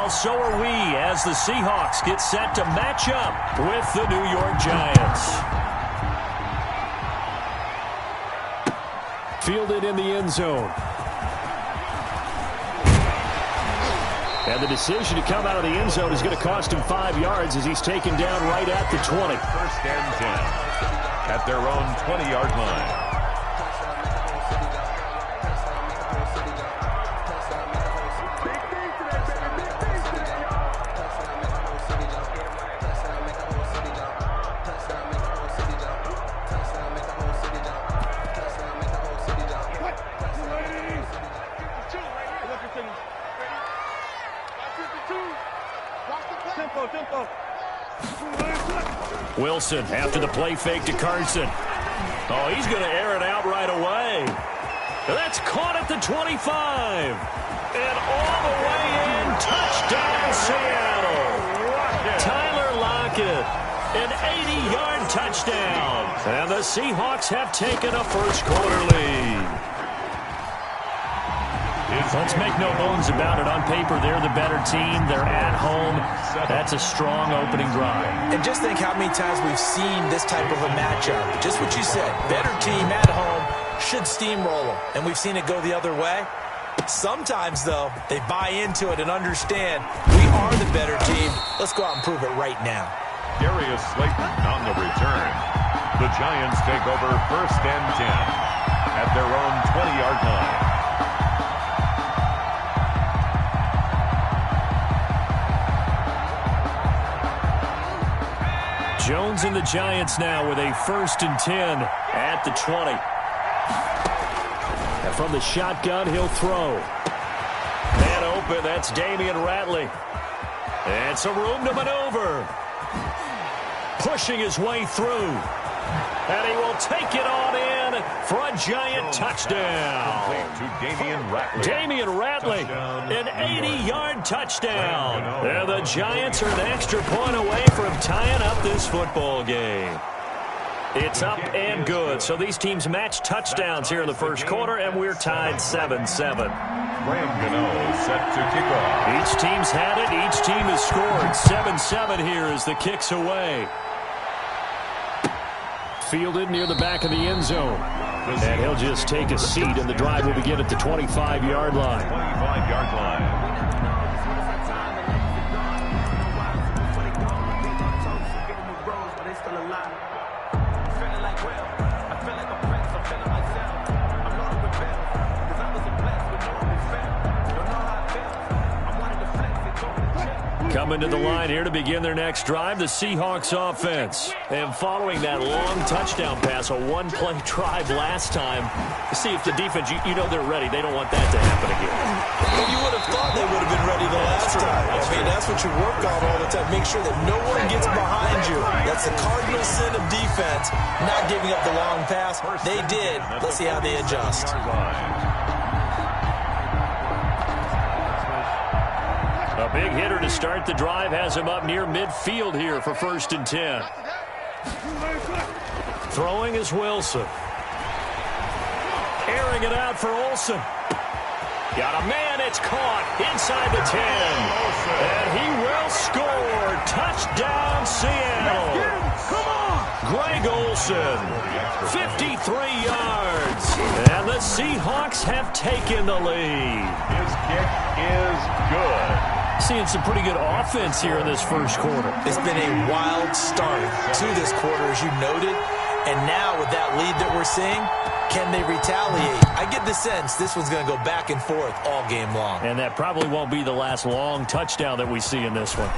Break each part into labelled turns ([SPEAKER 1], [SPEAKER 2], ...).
[SPEAKER 1] Well, so are we as the Seahawks get set to match up with the New York Giants. Fielded in the end zone. And the decision to come out of the end zone is going to cost him 5 yards as he's taken down right at the 20.
[SPEAKER 2] First and 10 at their own 20-yard line.
[SPEAKER 1] Wilson after the play fake to Carson. Oh, he's going to air it out right away. That's caught at the 25. And all the way in. Touchdown, Seattle. Tyler Lockett. An 80-yard touchdown. And the Seahawks have taken a first-quarter lead. Let's make no bones about it. On paper, they're the better team. They're at home. That's a strong opening drive.
[SPEAKER 3] And just think how many times we've seen this type of a matchup. Just what you said. Better team at home should steamroll them. And we've seen it go the other way. Sometimes, though, they buy into it and understand we are the better team. Let's go out and prove it right now.
[SPEAKER 2] Darius Slayton on the return. The Giants take over first and 10 at their own 20-yard line.
[SPEAKER 1] Jones and the Giants now with a first and 10 at the 20. And from the shotgun, he'll throw. Man open, that's Damian Ratley. And some room to maneuver. Pushing his way through. And he will take it on in for a Giant touchdown.
[SPEAKER 2] To
[SPEAKER 1] Damian Ratley, an 80-yard touchdown. And the Giants are an extra point away from tying up this football game. It's up and good. So these teams match touchdowns here in the first quarter, and we're tied 7-7.
[SPEAKER 2] Set to kick off.
[SPEAKER 1] Each team's had it. Each team has scored. 7-7 here as the kick's away. Fielded near the back of the end zone. And he'll just take a seat, and the drive will begin at the 25-yard line.
[SPEAKER 2] 25-yard line.
[SPEAKER 1] Coming to the line here to begin their next drive, the Seahawks offense. And following that long touchdown pass, a one-play drive last time, see if the defense, you know they're ready. They don't want that to happen again.
[SPEAKER 3] Well, you would have thought they would have been ready the last time. That's what you work on all the time. Make sure that no one gets behind you. That's the cardinal sin of defense, not giving up the long pass. They did. Let's see how they adjust.
[SPEAKER 1] A big hitter to start the drive has him up near midfield here for first and 10. Throwing is Wilson. Airing it out for Olsen. Got a man, it's caught inside the 10. And he will score. Touchdown, Seattle. Come on. Greg Olsen, 53 yards. And the Seahawks have taken the lead.
[SPEAKER 2] His kick is good.
[SPEAKER 1] Seeing some pretty good offense here in this first quarter.
[SPEAKER 3] It's been a wild start to this quarter, as you noted. And now with that lead that we're seeing, can they retaliate? I get the sense this one's going to go back and forth all game long.
[SPEAKER 1] And that probably won't be the last long touchdown that we see in this one.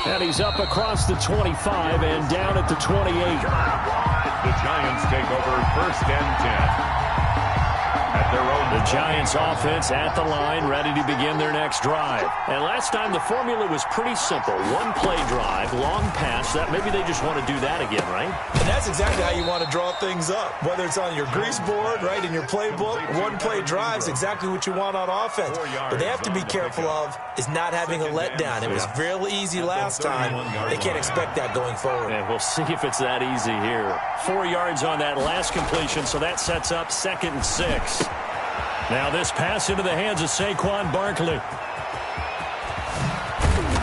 [SPEAKER 1] And he's up across the 25 and down at the 28.
[SPEAKER 2] The Giants take over first and 10. At their own.
[SPEAKER 1] The Giants offense at the line, ready to begin their next drive. And last time the formula was pretty simple. One-play drive, long pass. That maybe they just want to do that again, right?
[SPEAKER 3] And that's exactly how you want to draw things up. Whether it's on your grease board, right, in your playbook, one-play drive is exactly what you want on offense. But they have to be careful of is not having a letdown. It was real easy last time. They can't expect that going forward.
[SPEAKER 1] And we'll see if it's that easy here. 4 yards on that last completion, so that sets up 2nd and 6. Now this pass into the hands of Saquon Barkley.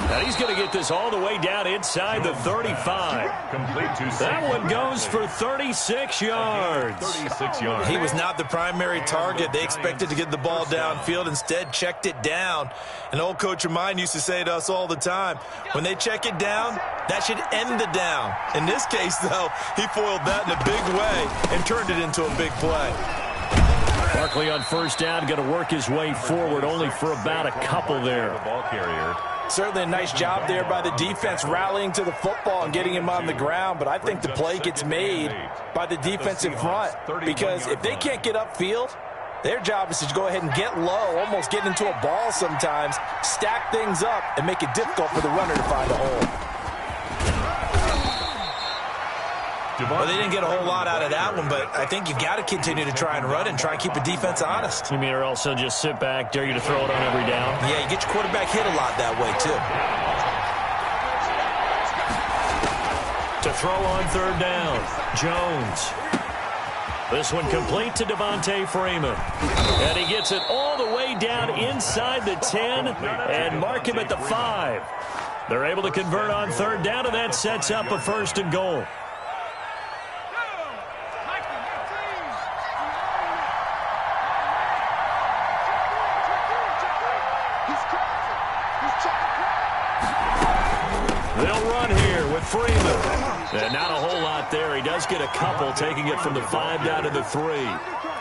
[SPEAKER 1] Now he's going to get this all the way down inside the 35.
[SPEAKER 2] Complete to
[SPEAKER 1] That one goes for 36 yards.
[SPEAKER 2] 36 yards.
[SPEAKER 3] He was not the primary target. They expected to get the ball downfield. Instead, checked it down. An old coach of mine used to say to us all the time, when they check it down, that should end the down. In this case, though, he foiled that in a big way and turned it into a big play.
[SPEAKER 1] Barkley on first down, going to work his way forward, only for about a couple there.
[SPEAKER 2] The ball carrier.
[SPEAKER 3] Certainly a nice job there by the defense rallying to the football and getting him on the ground, but I think the play gets made by the defensive front because if they can't get upfield, their job is to go ahead and get low, almost get into a ball sometimes, stack things up, and make it difficult for the runner to find a hole. Well, they didn't get a whole lot out of that one, but I think you've got to continue to try and run and try and keep the defense honest.
[SPEAKER 1] You mean or also just sit back, dare you to throw it on every down?
[SPEAKER 3] Yeah, you get your quarterback hit a lot that way, too.
[SPEAKER 1] To throw on third down, Jones. This one complete to Devontae Freeman. And he gets it all the way down inside the 10 and mark him at the 5. They're able to convert on third down, and that sets up a 1st and goal. They'll run here with Freeman. And not a whole lot there. He does get a couple, taking it from the 5 down to the 3.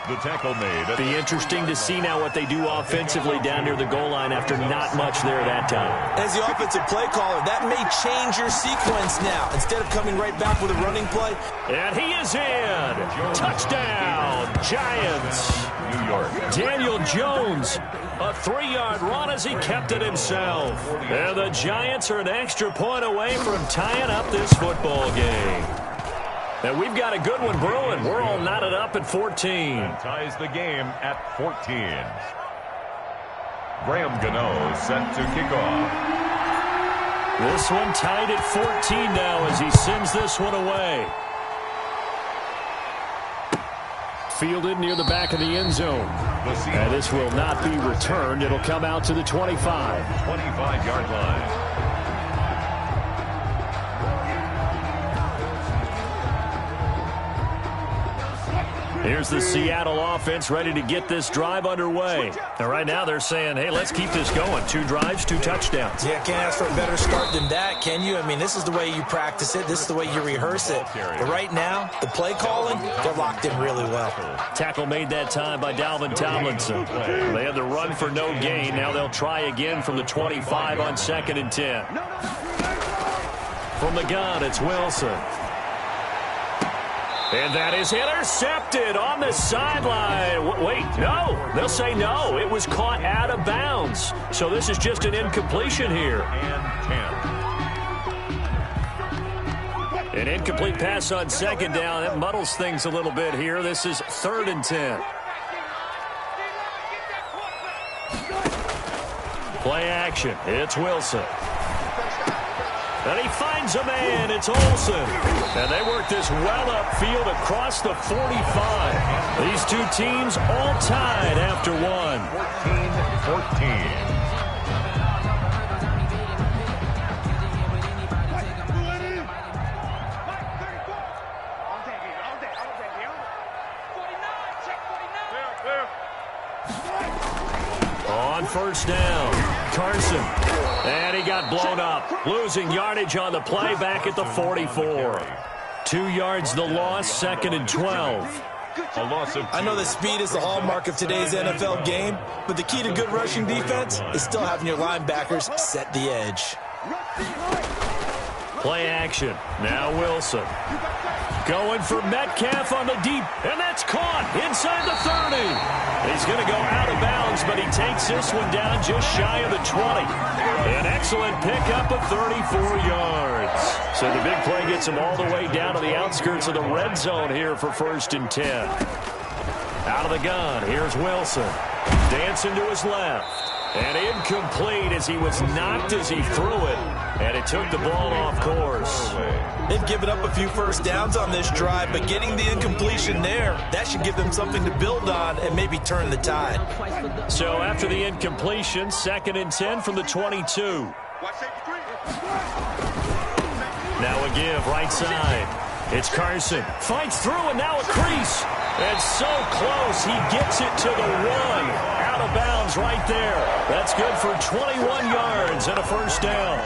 [SPEAKER 2] The tackle made.
[SPEAKER 1] Be interesting to see now what they do offensively down near the goal line after not much there that time.
[SPEAKER 3] As the offensive play caller, that may change your sequence now. Instead of coming right back with a running play.
[SPEAKER 1] And he is in. Touchdown, Giants.
[SPEAKER 2] New York.
[SPEAKER 1] Daniel Jones, a 3-yard run as he kept it himself. And the Giants are an extra point away from tying up this football game. And we've got a good one brewing. We're all knotted up at 14.
[SPEAKER 2] And ties the game at 14. Graham Gano set to kick off.
[SPEAKER 1] This one tied at 14 now as he sends this one away. Fielded near the back of the end zone. And this will not be returned. It'll come out to the 25.
[SPEAKER 2] 25-yard line.
[SPEAKER 1] Here's the Seattle offense ready to get this drive underway. And right now they're saying, hey, let's keep this going. 2 drives, 2 touchdowns.
[SPEAKER 3] Yeah, can't ask for a better start than that, can you? I mean, this is the way you practice it. This is the way you rehearse it. But right now, the play calling, they're locked in really well.
[SPEAKER 1] Tackle made that time by Dalvin Tomlinson. They had the run for no gain. Now they'll try again from the 25 on 2nd and 10. From the gun, it's Wilson. And that is intercepted on the sideline. Wait, no. They'll say no. It was caught out of bounds. So this is just an incompletion here.
[SPEAKER 2] And 10.
[SPEAKER 1] An incomplete pass on 2nd down. That muddles things a little bit here. This is 3rd and 10. Play action. It's Wilson. And he finds a man. It's Olsen. And they work this well upfield across the 45. These two teams all tied after one.
[SPEAKER 2] 14-14.
[SPEAKER 1] On first down, Carson. And he got blown up. Losing yardage on the play back at the 44. 2 yards the loss, 2nd and 12.
[SPEAKER 2] A loss of 2.
[SPEAKER 3] I know that speed is the hallmark of today's NFL game, but the key to good rushing defense is still having your linebackers set the edge.
[SPEAKER 1] Play action. Now Wilson. Going for Metcalf on the deep, and that's caught inside the 30. He's going to go out of bounds, but he takes this one down just shy of the 20. An excellent pickup of 34 yards. So the big play gets him all the way down to the outskirts of the red zone here for 1st and 10. Out of the gun, here's Wilson. Dancing to his left. And incomplete as he was knocked as he threw it. And it took the ball off course.
[SPEAKER 3] They've given up a few first downs on this drive, but getting the incompletion there, that should give them something to build on and maybe turn the tide.
[SPEAKER 1] So after the incompletion, 2nd and 10 from the 22. Now a give, right side. It's Carson. Fights through, and now a crease. And so close, he gets it to the 1. Out of bounds right there. That's good for 21 yards and a first down.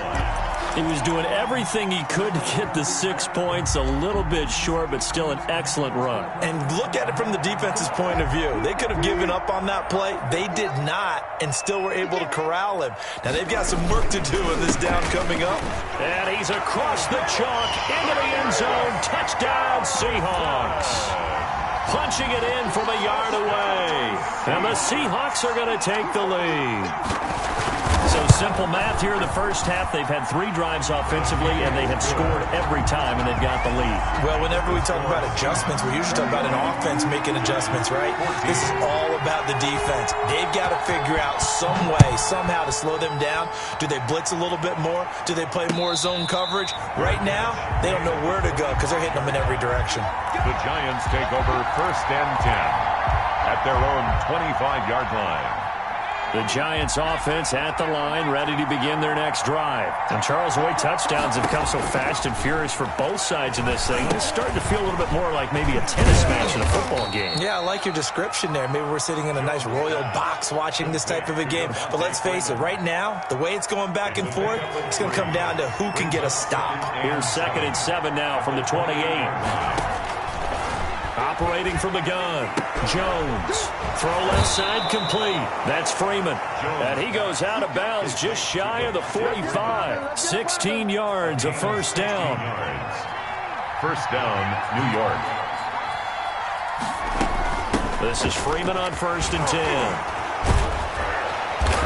[SPEAKER 1] He was doing everything he could to get the 6 points, a little bit short, but still an excellent run.
[SPEAKER 3] And look at it from the defense's point of view. They could have given up on that play. They did not, and still were able to corral him. Now they've got some work to do in this down coming up.
[SPEAKER 1] And he's across the chalk into the end zone. Touchdown, Seahawks. Punching it in from a yard away. And the Seahawks are going to take the lead. So simple math here in the first half. They've had 3 drives offensively, and they have scored every time, and they've got the lead.
[SPEAKER 3] Well, whenever we talk about adjustments, we usually talk about an offense making adjustments, right? This is all about the defense. They've got to figure out some way, somehow to slow them down. Do they blitz a little bit more? Do they play more zone coverage? Right now, they don't know where to go because they're hitting them in every direction.
[SPEAKER 2] The Giants take over 1st and 10 at their own 25-yard line.
[SPEAKER 1] The Giants offense at the line, ready to begin their next drive. And Charles, the way touchdowns have come so fast and furious for both sides in this thing, it's starting to feel a little bit more like maybe a tennis match in a football game.
[SPEAKER 3] Yeah, I like your description there. Maybe we're sitting in a nice royal box watching this type of a game. But let's face it, right now, the way it's going back and forth, it's going to come down to who can get a stop.
[SPEAKER 1] Here's 2nd and 7 now from the 28. Operating from the gun, Jones. Throw left side complete. That's Freeman. And he goes out of bounds just shy of the 45. 16 yards, a first down.
[SPEAKER 2] First down, New York.
[SPEAKER 1] This is Freeman on 1st and 10.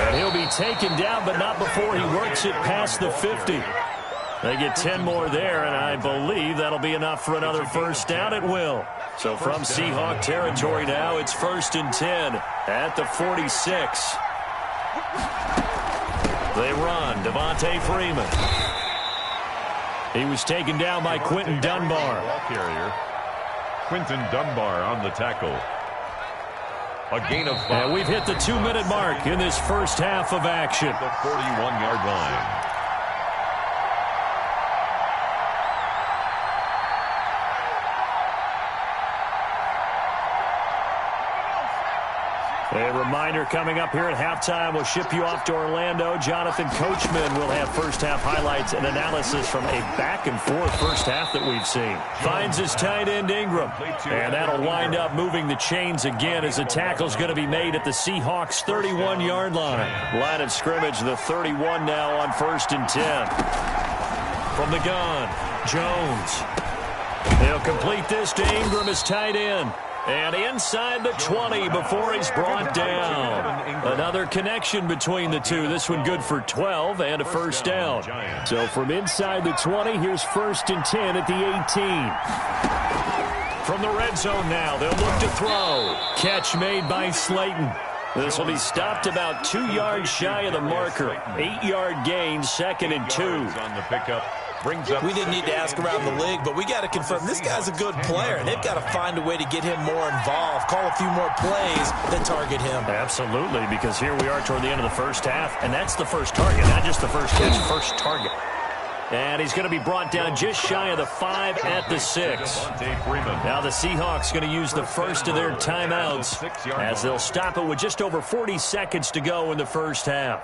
[SPEAKER 1] And he'll be taken down, but not before he works it past the 50. They get 10 more there, and I believe that'll be enough for another first down. It will. So from Seahawk territory now, it's 1st and 10 at the 46. They run. Devontae Freeman. He was taken down by Quentin Dunbar.
[SPEAKER 2] Ball carrier. Quentin Dunbar on the tackle. A gain of 5.
[SPEAKER 1] And we've hit the 2-minute mark in this first half of action.
[SPEAKER 2] The 41-yard line.
[SPEAKER 1] A reminder coming up here at halftime, we'll ship you off to Orlando. Jonathan Coachman will have first-half highlights and analysis from a back-and-forth first half that we've seen. Finds his tight end Ingram, and that'll wind up moving the chains again as the tackle's going to be made at the Seahawks' 31-yard line. Line of scrimmage, the 31 now on 1st and 10. From the gun, Jones. He'll complete this to Ingram as tight end. And inside the 20 before he's brought down. Another connection between the two. This one good for 12 and a first down. So from inside the 20, here's 1st and 10 at the 18. From the red zone now, they'll look to throw. Catch made by Slayton. This will be stopped about 2 yards shy of the marker. 8-yard gain, 2nd and 2.
[SPEAKER 2] On the pickup.
[SPEAKER 3] We didn't need to ask around the league, but we got to confirm this guy's a good player. They've got to find a way to get him more involved, call a few more plays that target him.
[SPEAKER 1] Absolutely, because here we are toward the end of the first half, and that's the first target, not just the first catch, first target. And he's going to be brought down just shy of the 5 at the 6. Now the Seahawks going to use the first of their timeouts as they'll stop it with just over 40 seconds to go in the first half.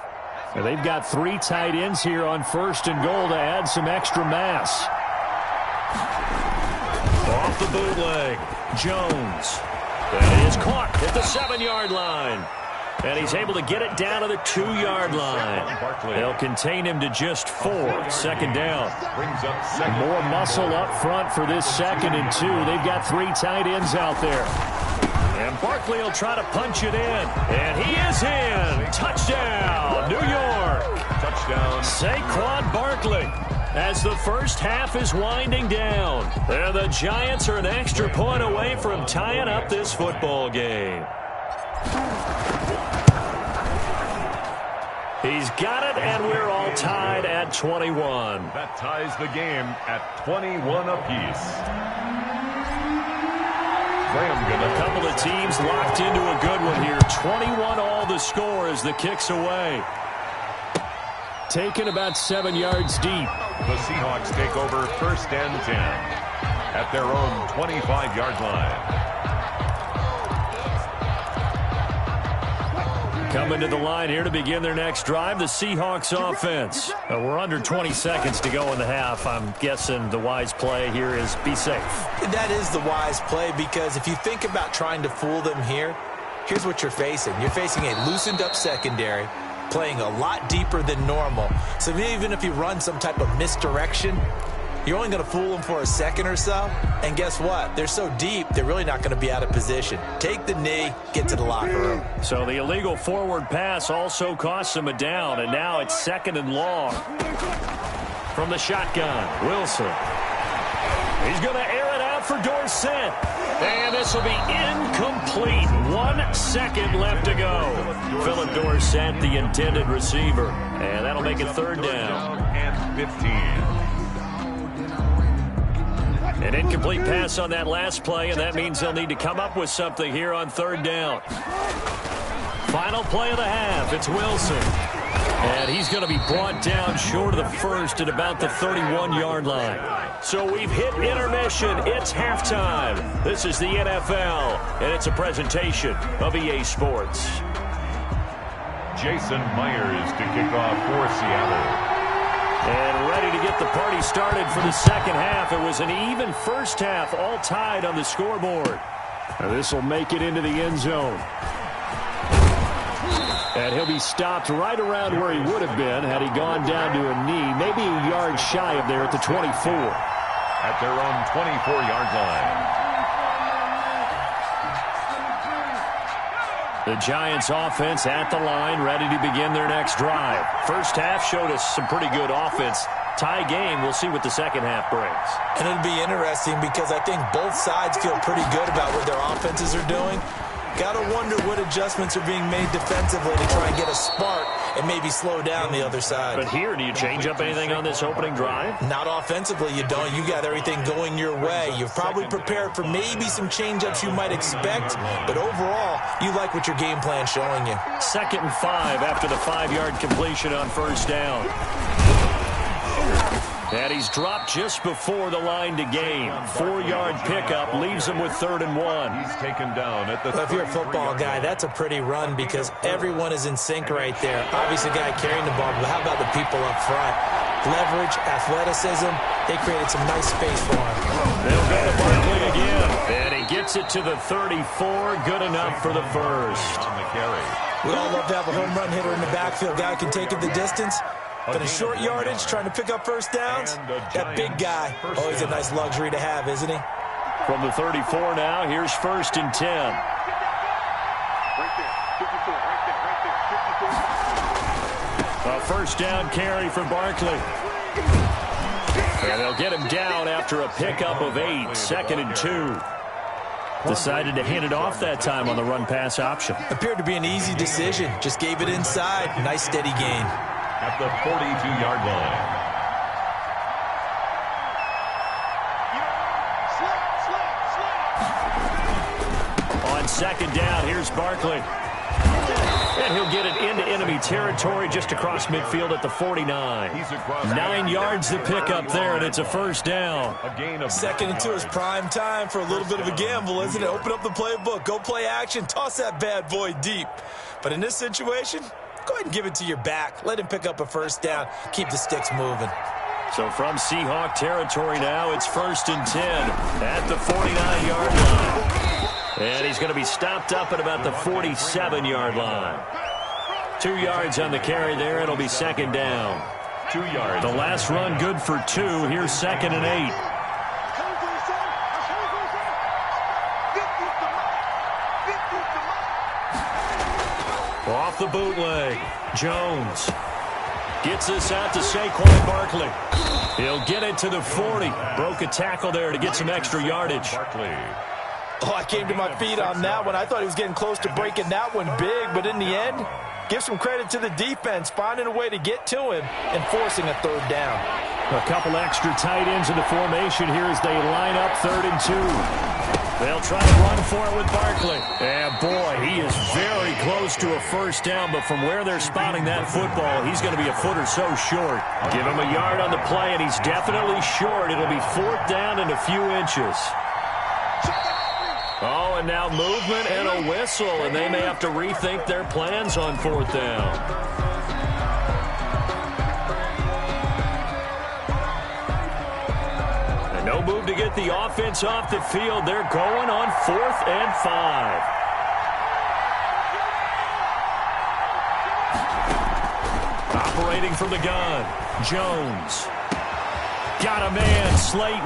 [SPEAKER 1] And they've got 3 tight ends here on 1st and goal to add some extra mass. Off the bootleg, Jones. And he is caught at the 7-yard line. And he's able to get it down to the 2-yard line. They'll contain him to just 4. 2nd down. More muscle up front for this 2nd and 2. They've got 3 tight ends out there. And Barkley will try to punch it in. And he is in. Touchdown, New York.
[SPEAKER 2] Touchdown.
[SPEAKER 1] Saquon Barkley. As the first half is winding down. And the Giants are an extra point away from tying up this football game. He's got it, and we're all tied at 21.
[SPEAKER 2] That ties the game at 21 apiece.
[SPEAKER 1] A couple of teams locked into a good one here. 21 all the score as the kick's away. Taken about 7 yards deep.
[SPEAKER 2] The Seahawks take over 1st and 10 at their own 25-yard line.
[SPEAKER 1] Coming to the line here to begin their next drive, the Seahawks offense. We're under 20 seconds to go in the half. I'm guessing the wise play here is be safe.
[SPEAKER 3] That is the wise play, because if you think about trying to fool them here, here's what you're facing. You're facing a loosened up secondary, playing a lot deeper than normal. So even if you run some type of misdirection, you're only going to fool them for a second or so. And guess what? They're so deep, they're really not going to be out of position. Take the knee, get to the locker room.
[SPEAKER 1] So the illegal forward pass also costs him a down, and now it's 2nd and long. From the shotgun, Wilson. He's going to air it out for Dorsett. And this will be incomplete. 1 second left to go. Philip Dorsett, the intended receiver. And that'll make it 3rd down.
[SPEAKER 2] And 15.
[SPEAKER 1] An incomplete pass on that last play, and that means they'll need to come up with something here on 3rd down. Final play of the half, it's Wilson. And he's going to be brought down short of the first at about the 31-yard line. So we've hit intermission. It's halftime. This is the NFL, and it's a presentation of EA Sports.
[SPEAKER 2] Jason Myers to kick off for Seattle.
[SPEAKER 1] And ready to get the party started for the second half. It was an even first half, all tied on the scoreboard. This will make it into the end zone. And he'll be stopped right around where he would have been had he gone down to a knee, maybe a yard shy of there at the 24.
[SPEAKER 2] At their own 24-yard line.
[SPEAKER 1] The Giants offense at the line, ready to begin their next drive. First half showed us some pretty good offense. Tie game, we'll see what the second half brings.
[SPEAKER 3] And it'll be interesting because I think both sides feel pretty good about what their offenses are doing. Got to wonder what adjustments are being made defensively to try and get a spark and maybe slow down the other side.
[SPEAKER 1] But here, do you change up anything on this opening drive?
[SPEAKER 3] Not offensively, you don't. You got everything going your way. You've probably prepared for maybe some change-ups you might expect, but overall, you like what your game plan's showing you.
[SPEAKER 1] 2nd and 5 after the 5-yard completion on 1st down. And he's dropped just before the line to gain. 4-yard pickup leaves him with 3rd and 1.
[SPEAKER 2] He's taken down at the
[SPEAKER 3] Well, if you're a football guy, that's a pretty run because everyone is in sync right there. Obviously, the guy carrying the ball, but how about the people up front? Leverage, athleticism, they created some nice space for him.
[SPEAKER 1] They'll go to Barkley again. And he gets it to the 34. Good enough for the first.
[SPEAKER 2] On the carry.
[SPEAKER 3] We all love to have a home run hitter in the backfield. Guy can take it the distance. But in short yardage, trying to pick up first downs, that big guy, always a nice luxury to have, isn't he?
[SPEAKER 1] From the 34 now, here's 1st and 10. A first down carry for Barkley. And they'll get him down after a pickup of 8, 2nd and 2. Decided to hand it off that time on the run-pass option.
[SPEAKER 3] Appeared to be an easy decision. Just gave it inside. Nice, steady gain.
[SPEAKER 2] At the 42-yard line.
[SPEAKER 1] On 2nd down, here's Barkley. And he'll get it into enemy territory just across midfield at the 49. 9 yards to pick up there, and it's a first down.
[SPEAKER 2] A gain of
[SPEAKER 3] 2nd and 2 is prime time for a little bit of a gamble, isn't it? Open up the playbook, go play action, toss that bad boy deep. But in this situation, go ahead and give it to your back. Let him pick up a first down. Keep the sticks moving.
[SPEAKER 1] So from Seahawk territory now, it's 1st and 10 at the 49-yard line. And he's going to be stopped up at about the 47-yard line. 2 yards on the carry there. It'll be 2nd down.
[SPEAKER 2] 2 yards.
[SPEAKER 1] The last run good for 2. Here's 2nd and 8. Off the bootleg, Jones gets this out to Saquon Barkley. He'll get it to the 40. Broke a tackle there to get some extra yardage.
[SPEAKER 2] Barkley.
[SPEAKER 3] Oh, I came to my feet on that one. I thought he was getting close to breaking that one big, but in the end, Give some credit to the defense, finding a way to get to him and forcing a third down.
[SPEAKER 1] A couple extra tight ends in the formation here as they line up 3rd and 2. They'll try to run for it with Barkley. And boy, he is very close to a first down, but from where they're spotting that football, he's going to be a foot or so short. Give him a yard on the play, and he's definitely short. It'll be 4th down and a few inches. Oh, and now movement and a whistle, and they may have to rethink their plans on 4th down. And no move to get the offense off the field. They're going on 4th and 5. Operating from the gun, Jones. Got a man, Slayton.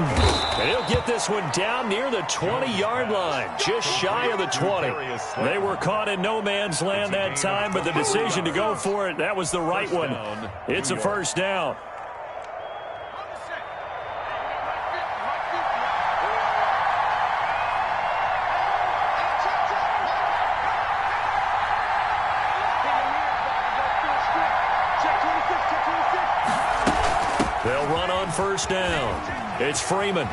[SPEAKER 1] And he'll get this one down near the 20-yard line, just shy of the 20. They were caught in no man's land that time, but the decision to go for it, that was the right one. It's a first down. They'll run on first down. It's Freeman.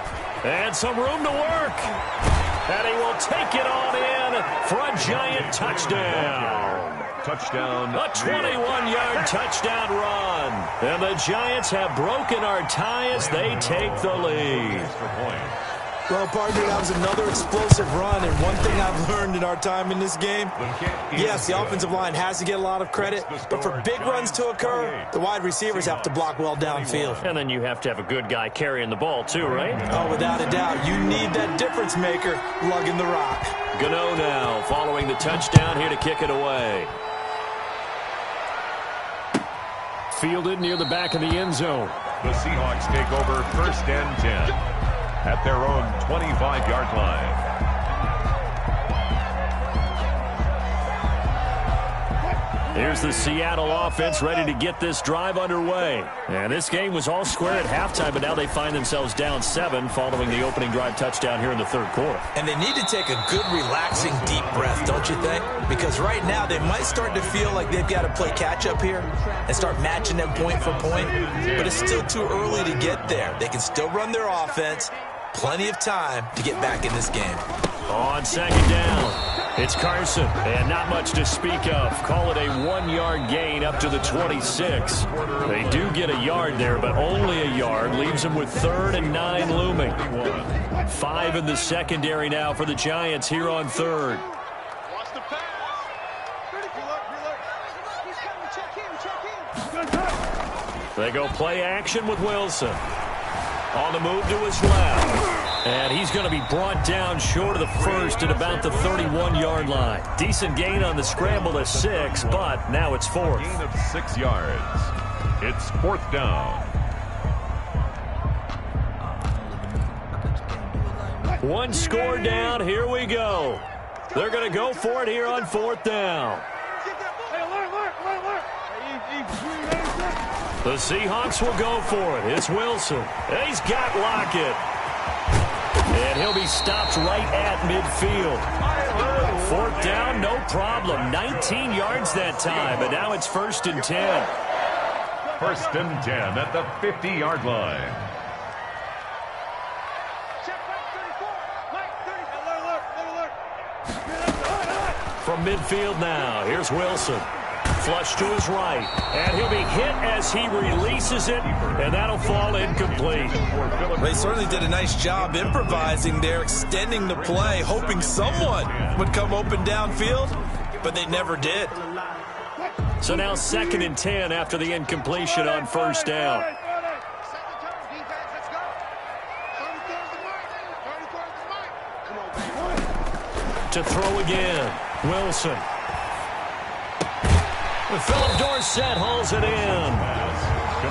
[SPEAKER 1] And some room to work. And he will take it on in for a giant touchdown.
[SPEAKER 2] Touchdown.
[SPEAKER 1] A 21-yard touchdown run. And the Giants have broken our tie as they take the lead.
[SPEAKER 3] Well, partner, that was another explosive run, and one thing I've learned in our time in this game, yes, the offensive line has to get a lot of credit, but for big runs to occur, the wide receivers have to block well downfield.
[SPEAKER 1] And then you have to have a good guy carrying the ball, too, right?
[SPEAKER 3] Oh, without a doubt. You need that difference maker lugging the rock.
[SPEAKER 1] Gano now following the touchdown here to kick it away. Fielded near the back of the end zone.
[SPEAKER 2] The Seahawks take over 1st and 10. At their own 25-yard line.
[SPEAKER 1] Here's the Seattle offense ready to get this drive underway. And this game was all square at halftime, but now they find themselves down 7 following the opening drive touchdown here in the 3rd quarter.
[SPEAKER 3] And they need to take a good, relaxing, deep breath, don't you think? Because right now they might start to feel like they've got to play catch-up here and start matching them point for point. But it's still too early to get there. They can still run their offense. Plenty of time to get back in this game.
[SPEAKER 1] On 2nd down, it's Carson, and not much to speak of. Call it a 1-yard gain up to the 26. They do get a yard there, but only a yard. Leaves them with 3rd and 9 looming. 5 in the secondary now for the Giants here on 3rd. They go play action with Wilson. On the move to his left. And he's going to be brought down short of the first at about the 31-yard line. Decent gain on the scramble to 6, but now it's 4th.
[SPEAKER 2] Gain of 6 yards. It's 4th down.
[SPEAKER 1] One score down. Here we go. They're going to go for it here on 4th down. The Seahawks will go for it. It's Wilson. He's got Lockett. And he'll be stopped right at midfield. 4th down, no problem. 19 yards that time, but now it's 1st and 10.
[SPEAKER 2] 1st and 10 at the 50-yard line.
[SPEAKER 1] From midfield now, here's Wilson. Flush to his right, and he'll be hit as he releases it, and that'll fall incomplete.
[SPEAKER 3] They certainly did a nice job improvising there, extending the play, hoping someone would come open downfield, but they never did.
[SPEAKER 1] So now 2nd and 10 after the incompletion on 1st down. To throw again, Wilson. Philip Dorsett hauls it in.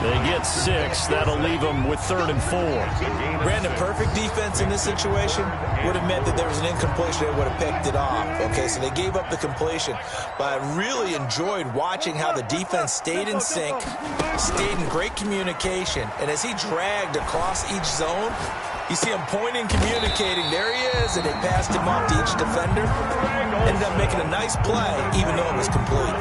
[SPEAKER 1] They get 6. That'll leave them with 3rd and 4.
[SPEAKER 3] Brandon, perfect defense in this situation would have meant that there was an incompletion. They would have picked it off. Okay, so they gave up the completion. But I really enjoyed watching how the defense stayed in sync, stayed in great communication, and as he dragged across each zone, You see him pointing, communicating. There he is, and they passed him off to each defender. Ended up making a nice play, even though it was complete.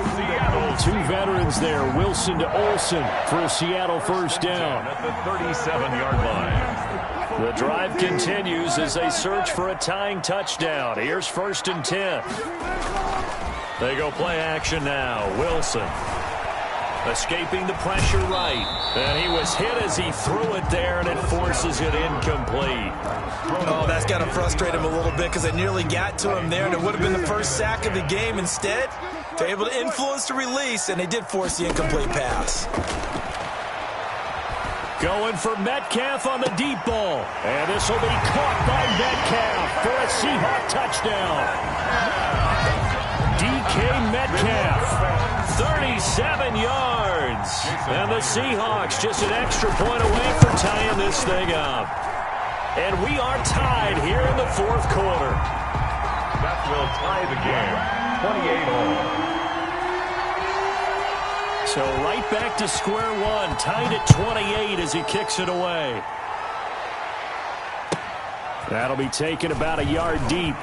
[SPEAKER 1] Two veterans there, Wilson to Olsen for a Seattle first down.
[SPEAKER 2] At the 37-yard line.
[SPEAKER 1] The drive continues as they search for a tying touchdown. Here's 1st and 10. They go play action now. Wilson escaping the pressure right. And he was hit as he threw it there, and it forces it incomplete.
[SPEAKER 3] Oh, that's got to frustrate him a little bit because they nearly got to him there, and it would have been the first sack of the game. Instead, they're able to influence the release, and they did force the incomplete pass.
[SPEAKER 1] Going for Metcalf on the deep ball. And this will be caught by Metcalf for a Seahawk touchdown. DK Metcalf, 37 yards. And the Seahawks just an extra point away from tying this thing up. And we are tied here in the fourth quarter.
[SPEAKER 2] That will tie the game, 28 all.
[SPEAKER 1] So right back to square one, tied at 28 as he kicks it away. That'll be taken about a yard deep.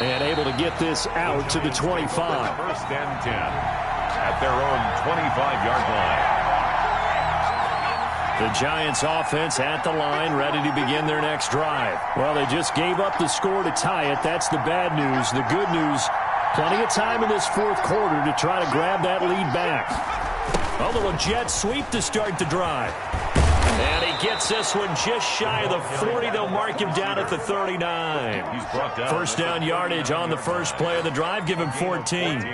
[SPEAKER 1] And able to get this out to the 25.
[SPEAKER 2] 1st and 10 at their own 25-yard line.
[SPEAKER 1] The Giants offense at the line, ready to begin their next drive. Well, they just gave up the score to tie it. That's the bad news. The good news, plenty of time in this fourth quarter to try to grab that lead back. A little jet sweep to start the drive. And he gets this one just shy of the 40. They'll mark him down at the 39.
[SPEAKER 2] He's brought down.
[SPEAKER 1] First down yardage on the first play of the drive. Give him 14.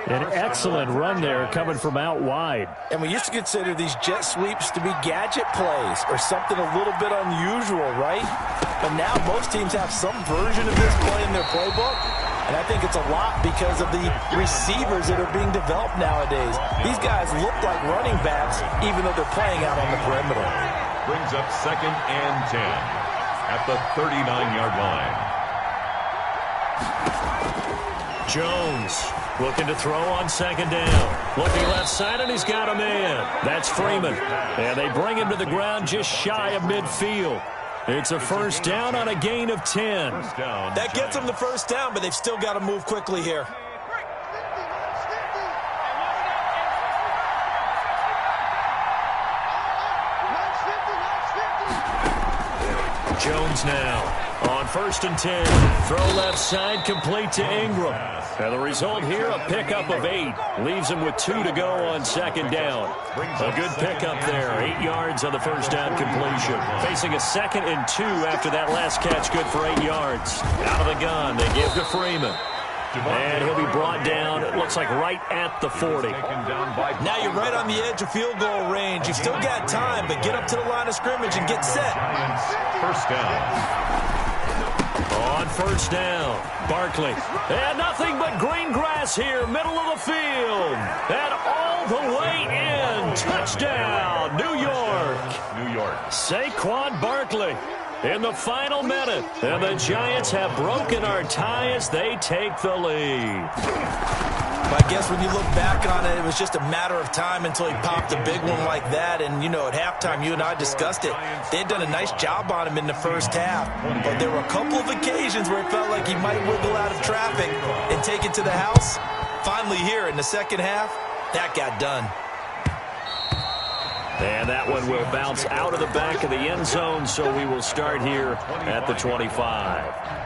[SPEAKER 1] An excellent run there coming from out wide.
[SPEAKER 3] And we used to consider these jet sweeps to be gadget plays or something a little bit unusual, right? But now most teams have some version of this play in their playbook. And I think it's a lot because of the receivers that are being developed nowadays. These guys look like running backs even though they're playing out on the perimeter.
[SPEAKER 2] Brings up 2nd and 10 at the 39-yard line.
[SPEAKER 1] Jones looking to throw on 2nd down. Looking left side, and he's got a man. That's Freeman. And they bring him to the ground just shy of midfield. It's a first down on a gain of 10.
[SPEAKER 3] That gets them the first down, but they've still got to move quickly here.
[SPEAKER 1] Jones now on 1st and 10. Throw left side, complete to Ingram. And the result here, a pickup of 8. Leaves him with 2 to go on 2nd down. A good pickup there. 8 yards on the first down completion. Facing a 2nd and 2 after that last catch, good for 8 yards. Out of the gun, they give to Freeman. And he'll be brought down, it looks like right at the 40.
[SPEAKER 3] Now you're right on the edge of field goal range. You've still got time, but get up to the line of scrimmage and get set.
[SPEAKER 2] First down.
[SPEAKER 1] On 1st down, Barkley. And nothing but green grass here, middle of the field. And all the way in. Touchdown, New York.
[SPEAKER 2] New York.
[SPEAKER 1] Saquon Barkley in the final minute. And the Giants have broken our tie as they take the lead.
[SPEAKER 3] I guess when you look back on it, it was just a matter of time until he popped a big one like that. And, you know, at halftime, you and I discussed it. They had done a nice job on him in the first half. But there were a couple of occasions where it felt like he might wiggle out of traffic and take it to the house. Finally here in the second half, that got done.
[SPEAKER 1] And that one will bounce out of the back of the end zone, so we will start here at the 25.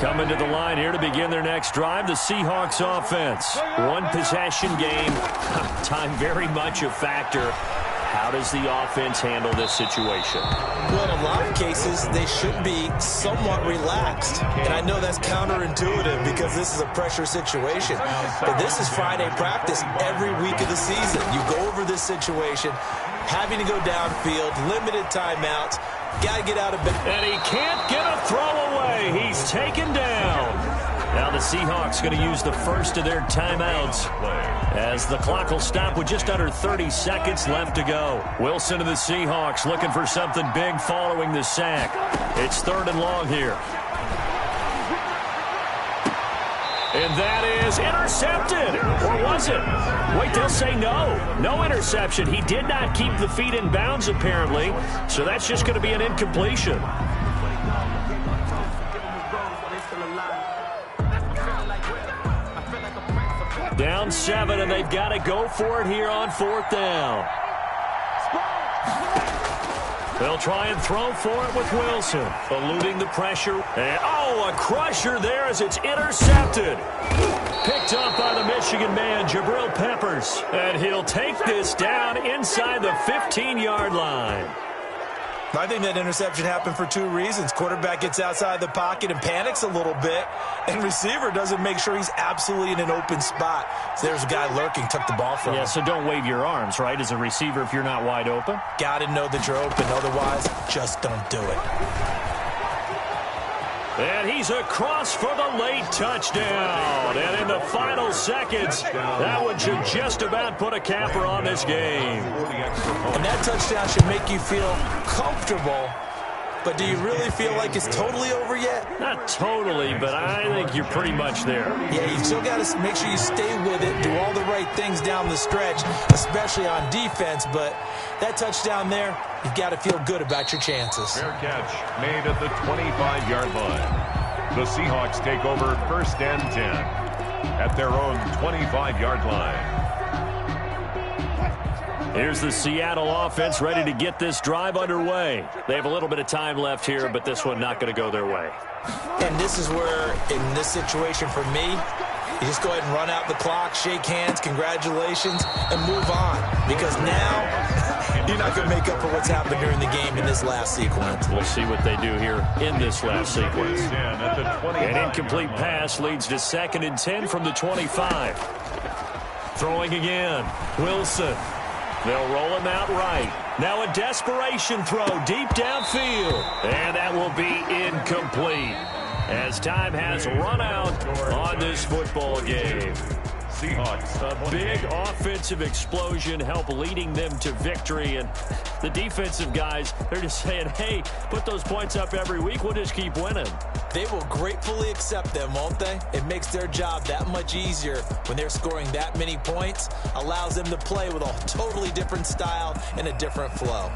[SPEAKER 1] Coming to the line here to begin their next drive, the Seahawks offense. One possession game. Time very much a factor. How does the offense handle this situation?
[SPEAKER 3] Well, in a lot of cases, they should be somewhat relaxed. And I know that's counterintuitive because this is a pressure situation. But this is Friday practice every week of the season. You go over this situation, having to go downfield, limited timeouts, got to get out of bed.
[SPEAKER 1] And he can't get a throw away. He's taken down. Now the Seahawks going to use the first of their timeouts as the clock will stop with just under 30 seconds left to go. Wilson to the Seahawks looking for something big following the sack. It's 3rd and long here. And that is intercepted. Or was it? Wait, they'll say no. No interception. He did not keep the feet in bounds, apparently. So that's just going to be an incompletion. Down 7, and they've got to go for it here on 4th down. They'll try and throw for it with Wilson, eluding the pressure. And, a crusher there as it's intercepted. Picked up by the Michigan man, Jabril Peppers. And he'll take this down inside the 15-yard line.
[SPEAKER 3] I think that interception happened for 2 reasons. Quarterback gets outside the pocket and panics a little bit, and receiver doesn't make sure he's absolutely in an open spot. So there's a guy lurking, took the ball from him.
[SPEAKER 1] Yeah, so don't wave your arms, right, as a receiver if you're not wide open?
[SPEAKER 3] Got to know that you're open. Otherwise, just don't do it.
[SPEAKER 1] And he's across for the late touchdown. And in the final seconds, that one should just about put a capper on this game.
[SPEAKER 3] And that touchdown should make you feel comfortable. But do you really feel like it's totally over yet?
[SPEAKER 1] Not totally, but I think you're pretty much there.
[SPEAKER 3] Yeah, you still got to make sure you stay with it, do all the right things down the stretch, especially on defense. But that touchdown there, you've got to feel good about your chances.
[SPEAKER 2] Fair catch made at the 25-yard line. The Seahawks take over 1st and 10 at their own 25-yard line.
[SPEAKER 1] Here's the Seattle offense ready to get this drive underway. They have a little bit of time left here, but this one not going to go their way.
[SPEAKER 3] And this is where, in this situation for me, you just go ahead and run out the clock, shake hands, congratulations, and move on. Because now, you're not going to make up for what's happened during the game in this last sequence.
[SPEAKER 1] We'll see what they do here in this last sequence. An incomplete pass leads to 2nd and 10 from the 25. Throwing again. Wilson. They'll roll him out right. Now a desperation throw deep downfield. And that will be incomplete as time has run out on this football game.
[SPEAKER 2] Seahawks.
[SPEAKER 1] A big offensive explosion help leading them to victory. And the defensive guys, they're just saying, hey, put those points up every week. We'll just keep winning.
[SPEAKER 3] They will gratefully accept them, won't they? It makes their job that much easier when they're scoring that many points. Allows them to play with a totally different style and a different flow.